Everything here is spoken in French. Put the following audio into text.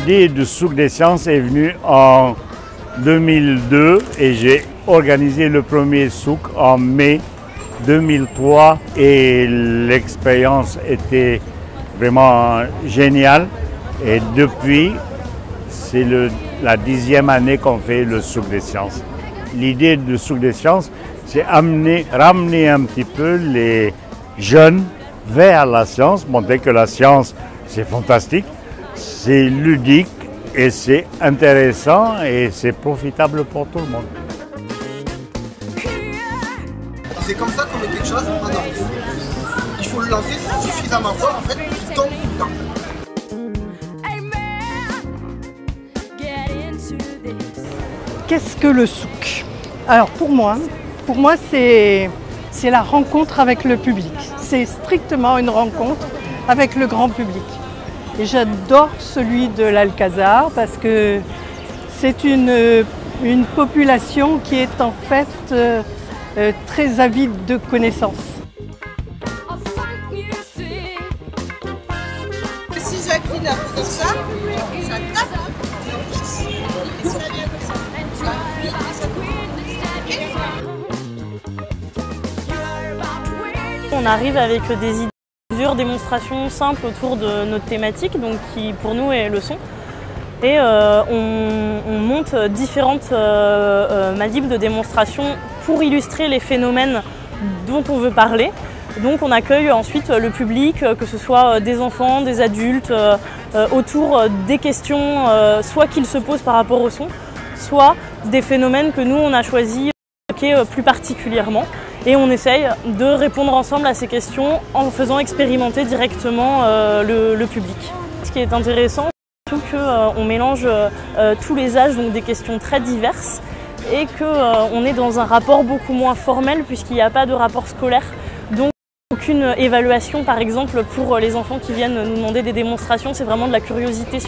L'idée du souk des sciences est venue en 2002 et j'ai organisé le premier souk en mai 2003 et l'expérience était vraiment géniale. Et depuis, c'est la 10e année qu'on fait le souk des sciences. L'idée du souk des sciences, c'est ramener un petit peu les jeunes vers la science, montrer que la science, c'est fantastique, c'est ludique et c'est intéressant et c'est profitable pour tout le monde. C'est comme ça qu'on met quelque chose en ordre. Il faut le lancer suffisamment fort en fait, il tombe tout le temps. Qu'est-ce que le souk? Alors pour moi c'est la rencontre avec le public. C'est strictement une rencontre avec le grand public. Et j'adore celui de l'Alcazar parce que c'est une population qui est en fait très avide de connaissances. Si Jacqueline a fait ça tape. Ça vient comme ça. Ça appuie et ça fait. On arrive avec des idées, plusieurs démonstrations simples autour de notre thématique, donc qui pour nous est le son. Et on monte différentes manips de démonstration pour illustrer les phénomènes dont on veut parler. Donc on accueille ensuite le public, que ce soit des enfants, des adultes, autour des questions soit qu'ils se posent par rapport au son, soit des phénomènes que nous on a choisi plus particulièrement. Et on essaye de répondre ensemble à ces questions en faisant expérimenter directement le public. Ce qui est intéressant, c'est qu'on mélange tous les âges, donc des questions très diverses, et qu'on est dans un rapport beaucoup moins formel puisqu'il n'y a pas de rapport scolaire. Donc aucune évaluation par exemple pour les enfants qui viennent nous demander des démonstrations, c'est vraiment de la curiosité.